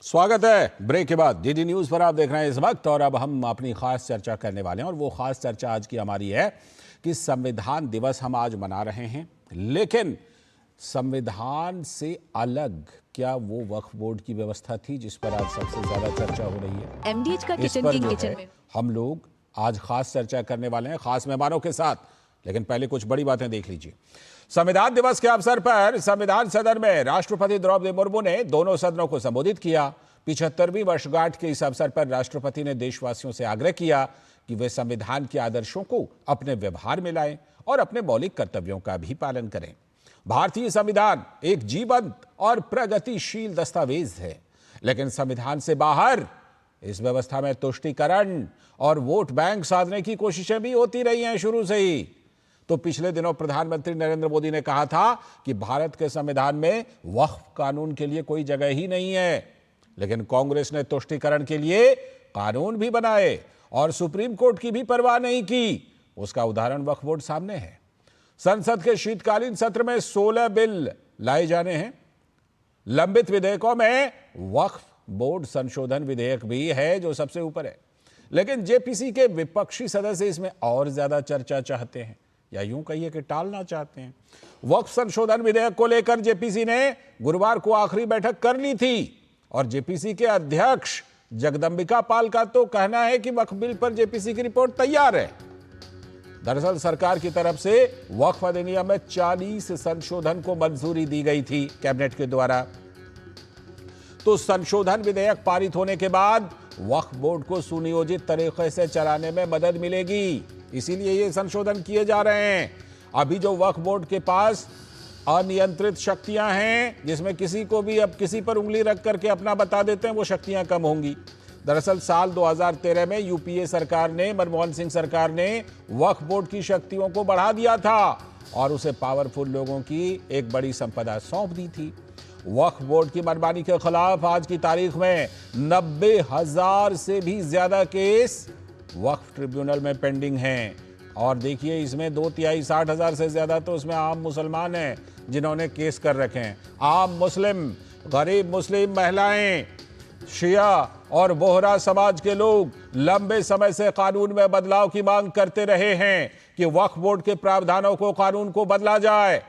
स्वागत है ब्रेक के बाद डीडी न्यूज पर। आप देख रहे हैं इस वक्त और अब हम अपनी खास चर्चा करने वाले हैं और वो खास चर्चा आज की हमारी है कि संविधान दिवस हम आज मना रहे हैं, लेकिन संविधान से अलग क्या वो वक्फ बोर्ड की व्यवस्था थी जिस पर आज सबसे ज्यादा चर्चा हो रही है। एमडीएच का इस किचन पर किंग जो किचन है में हम लोग आज खास चर्चा करने वाले हैं खास मेहमानों के साथ। लेकिन पहले कुछ बड़ी बातें देख लीजिए। संविधान दिवस के अवसर पर संविधान सदन में राष्ट्रपति द्रौपदी मुर्मू ने दोनों सदनों को संबोधित किया। 75वीं वर्षगांठ के इस अवसर पर राष्ट्रपति ने देशवासियों से आग्रह किया कि वे संविधान के आदर्शों को अपने व्यवहार में लाएं और अपने मौलिक कर्तव्यों का भी पालन करें। भारतीय संविधान एक जीवंत और प्रगतिशील दस्तावेज है, लेकिन संविधान से बाहर इस व्यवस्था में तुष्टीकरण और वोट बैंक साधने की कोशिशें भी होती रही हैं शुरू से ही। तो पिछले दिनों प्रधानमंत्री नरेंद्र मोदी ने कहा था कि भारत के संविधान में वक्फ कानून के लिए कोई जगह ही नहीं है, लेकिन कांग्रेस ने तुष्टीकरण के लिए कानून भी बनाए और सुप्रीम कोर्ट की भी परवाह नहीं की। उसका उदाहरण वक्फ बोर्ड सामने है। संसद के शीतकालीन सत्र में 16 बिल लाए जाने हैं। लंबित विधेयकों में वक्फ बोर्ड संशोधन विधेयक भी है जो सबसे ऊपर है, लेकिन जेपीसी के विपक्षी सदस्य इसमें और ज्यादा चर्चा चाहते हैं, या यूं कहिए कि टालना चाहते हैं। वक्फ संशोधन विधेयक को लेकर जेपीसी ने गुरुवार को आखिरी बैठक कर ली थी और जेपीसी के अध्यक्ष जगदंबिका पाल का तो कहना है कि वक्फ बिल पर जेपीसी की रिपोर्ट तैयार है। दरअसल सरकार की तरफ से वक्फ अधिनियम में 40 संशोधन को मंजूरी दी गई थी कैबिनेट के द्वारा। तो संशोधन विधेयक पारित होने के बाद वक्फ बोर्ड को सुनियोजित तरीके से चलाने में मदद मिलेगी, इसीलिए ये संशोधन किए जा रहे हैं। अभी जो वक्फ बोर्ड के पास अनियंत्रित शक्तियां हैं, जिसमें किसी को भी अब किसी पर उंगली रख करके अपना बता देते हैं, वो शक्तियां कम होंगी। दरअसल साल 2013 में यूपीए सरकार ने, मनमोहन सिंह सरकार ने वक्फ बोर्ड की शक्तियों को बढ़ा दिया था और उसे पावरफुल लोगों की एक बड़ी संपदा सौंप दी थी। वक्फ बोर्ड की मनमानी के खिलाफ आज की तारीख में 90,000 से भी ज्यादा केस वक्फ ट्रिब्यूनल में पेंडिंग हैं। और देखिए, इसमें 2/3 60,000 से ज्यादा तो उसमें आम मुसलमान हैं जिन्होंने केस कर रखे हैं। आम मुस्लिम, गरीब मुस्लिम महिलाएं, शिया और बोहरा समाज के लोग लंबे समय से कानून में बदलाव की मांग करते रहे हैं कि वक्फ बोर्ड के प्रावधानों को, कानून को बदला जाए।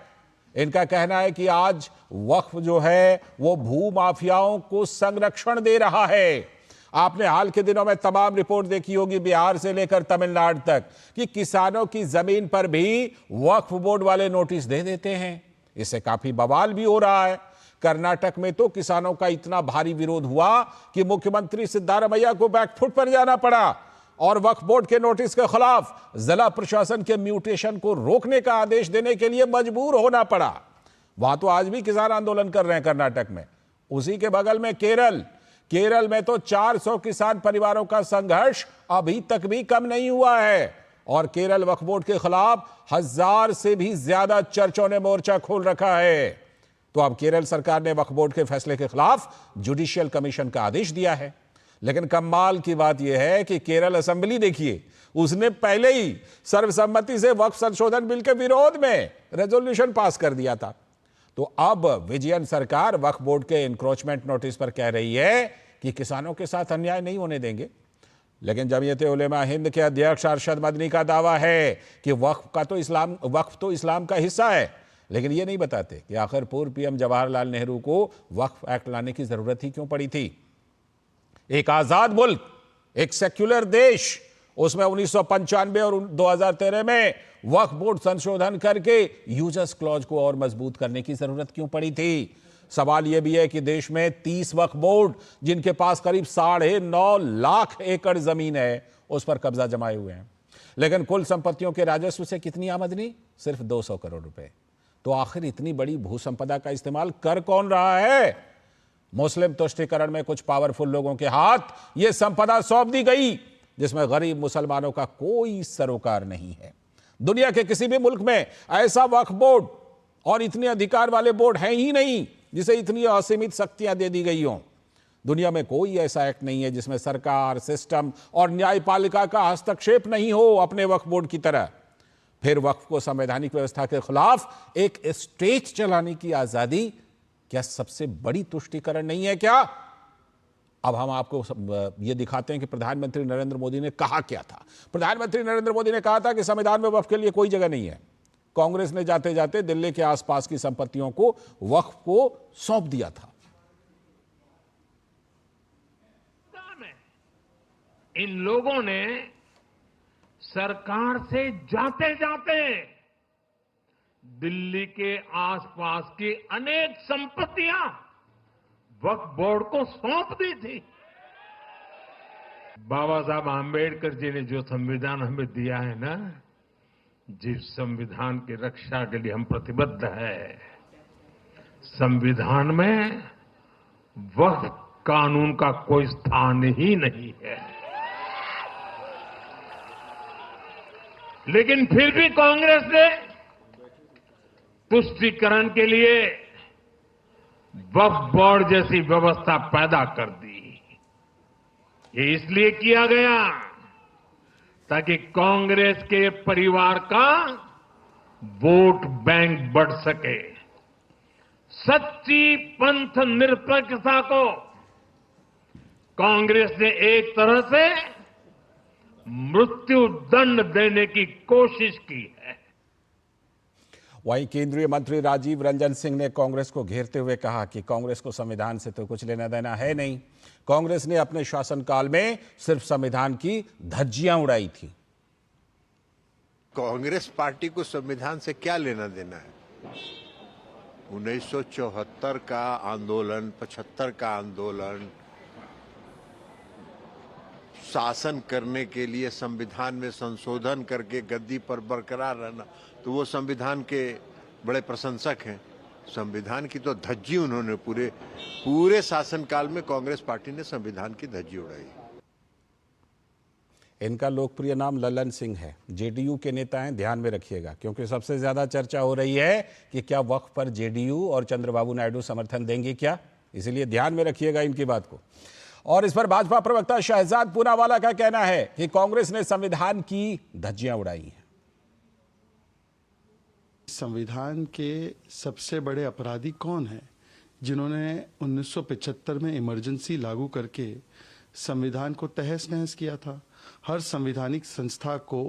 इनका कहना है कि आज वक्फ जो है वो भू माफियाओं को संरक्षण दे रहा है। आपने हाल के दिनों में तमाम रिपोर्ट देखी होगी, बिहार से लेकर तमिलनाडु तक, कि किसानों की जमीन पर भी वक्फ बोर्ड वाले नोटिस दे देते हैं। इससे काफी बवाल भी हो रहा है। कर्नाटक में तो किसानों का इतना भारी विरोध हुआ कि मुख्यमंत्री सिद्धारमैया को बैकफुट पर जाना पड़ा और वक्फ बोर्ड के नोटिस के खिलाफ जिला प्रशासन के म्यूटेशन को रोकने का आदेश देने के लिए मजबूर होना पड़ा। वहां तो आज भी किसान आंदोलन कर रहे हैं कर्नाटक में। उसी के बगल में केरल में तो 400 किसान परिवारों का संघर्ष अभी तक भी कम नहीं हुआ है और केरल वक्फ बोर्ड के खिलाफ 1000 से भी ज्यादा चर्चों ने मोर्चा खोल रखा है। तो अब केरल सरकार ने वक्फ बोर्ड के फैसले के खिलाफ जुडिशियल कमीशन का आदेश दिया है। लेकिन कमाल की बात यह है कि केरल असेंबली देखिए, उसने पहले ही सर्वसम्मति से वक्फ संशोधन बिल के विरोध में रेजोल्यूशन पास कर दिया था। तो अब विजयन सरकार वक्फ बोर्ड के इंक्रोचमेंट नोटिस पर कह रही है कि किसानों के साथ अन्याय नहीं होने देंगे। लेकिन जमीयत उलेमा हिंद के अध्यक्ष अरशद मदनी का दावा है कि वक्फ तो इस्लाम का हिस्सा है, लेकिन ये नहीं बताते कि आखिर पूर्व पीएम जवाहरलाल नेहरू को वक्फ एक्ट लाने की जरूरत ही क्यों पड़ी थी। एक आजाद मुल्क, एक सेक्युलर देश, उसमें 1995 और 2013 में वक्फ बोर्ड संशोधन करके यूजर्स क्लॉज को और मजबूत करने की जरूरत क्यों पड़ी थी। सवाल यह भी है कि देश में 30 वक्फ बोर्ड, जिनके पास करीब 9.5 लाख एकड़ जमीन है, उस पर कब्जा जमाए हुए हैं, लेकिन कुल संपत्तियों के राजस्व से कितनी आमदनी? सिर्फ 200 करोड़ रुपए। तो आखिर इतनी बड़ी भू संपदा का इस्तेमाल कर कौन रहा है? मुस्लिम तुष्टीकरण में कुछ पावरफुल लोगों के हाथ यह संपदा सौंप दी गई, जिसमें गरीब मुसलमानों का कोई सरोकार नहीं है। दुनिया के किसी भी मुल्क में ऐसा वक्फ बोर्ड और इतने अधिकार वाले बोर्ड हैं ही नहीं जिसे इतनी असीमित शक्तियां दे दी गई हों। दुनिया में कोई ऐसा एक्ट नहीं है जिसमें सरकार, सिस्टम और न्यायपालिका का हस्तक्षेप नहीं हो अपने वक्फ बोर्ड की तरह। फिर वक्फ को संवैधानिक व्यवस्था के खिलाफ एक स्टेज चलाने की आजादी क्या सबसे बड़ी तुष्टीकरण नहीं है क्या? अब हम आपको ये दिखाते हैं कि प्रधानमंत्री नरेंद्र मोदी ने कहा क्या था। प्रधानमंत्री नरेंद्र मोदी ने कहा था कि संविधान में वक्फ के लिए कोई जगह नहीं है। कांग्रेस ने जाते जाते दिल्ली के आसपास की संपत्तियों को वक्फ को सौंप दिया था। इन लोगों ने सरकार से जाते जाते दिल्ली के आसपास की अनेक संपत्तियां वक्फ बोर्ड को सौंप दी थी। बाबा साहब आंबेडकर जी ने जो संविधान हमें दिया है ना, जिस संविधान की रक्षा के लिए हम प्रतिबद्ध है, संविधान में वक्फ कानून का कोई स्थान ही नहीं है। लेकिन फिर भी कांग्रेस ने तुष्टीकरण के लिए वक्फ बोर्ड जैसी व्यवस्था पैदा कर दी। ये इसलिए किया गया ताकि कांग्रेस के परिवार का वोट बैंक बढ़ सके। सच्ची पंथ निरपेक्षता को कांग्रेस ने एक तरह से मृत्यु दंड देने की कोशिश की है। वहीं केंद्रीय मंत्री राजीव रंजन सिंह ने कांग्रेस को घेरते हुए कहा कि कांग्रेस को संविधान से तो कुछ लेना देना है नहीं। कांग्रेस ने अपने शासनकाल में सिर्फ संविधान की धज्जियां उड़ाई थी। कांग्रेस पार्टी को संविधान से क्या लेना देना है? 1974 का आंदोलन, 75 का आंदोलन, शासन करने के लिए संविधान में संशोधन करके गद्दी पर बरकरार रहना, तो वो संविधान के बड़े प्रशंसक हैं। संविधान की तो धज्जी उन्होंने पूरे शासनकाल में कांग्रेस पार्टी ने संविधान की धज्जी उड़ाई। इनका लोकप्रिय नाम ललन सिंह है। जेडीयू के नेता हैं, ध्यान में रखिएगा, क्योंकि सबसे ज्यादा चर्चा हो रही है कि क्या वक्फ पर जेडीयू और चंद्रबाबू नायडू समर्थन देंगे क्या, इसलिए ध्यान में रखिएगा इनकी बात को। और इस पर भाजपा प्रवक्ता शहजाद पूनावाला का कहना है कि कांग्रेस ने संविधान की धज्जियां उड़ाई हैं। संविधान के सबसे बड़े अपराधी कौन हैं? जिन्होंने 1975 में इमरजेंसी लागू करके संविधान को तहस नहस किया था। हर संवैधानिक संस्था को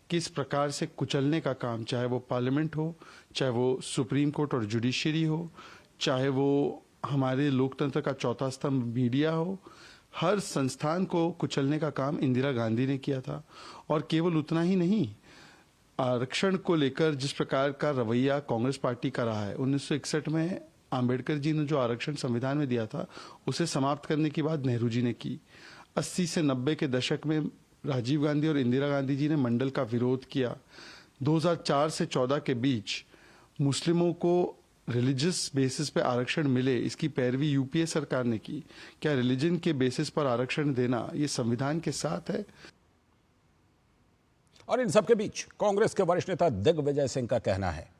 किस प्रकार से कुचलने का काम, चाहे वो पार्लियामेंट हो, चाहे वो सुप्रीम कोर्ट और जुडिशरी हो, चाहे वो हमारे लोकतंत्र का चौथा स्तंभ मीडिया हो, हर संस्थान को कुचलने का काम इंदिरा गांधी ने किया था। और केवल उतना ही नहीं, आरक्षण को लेकर जिस प्रकार का रवैया कांग्रेस पार्टी का रहा है, 1961 में आंबेडकर जी ने जो आरक्षण संविधान में दिया था, उसे समाप्त करने की बात नेहरू जी ने की। 80 से 90 के दशक में राजीव गांधी और इंदिरा गांधी जी ने मंडल का विरोध किया। 2004 से 14 के बीच मुस्लिमों को रिलीजियस बेसिस पे आरक्षण मिले, इसकी पैरवी यूपीए सरकार ने की। क्या रिलीजन के बेसिस पर आरक्षण देना ये संविधान के साथ है? और इन सबके बीच कांग्रेस के वरिष्ठ नेता दिग्विजय सिंह का कहना है कि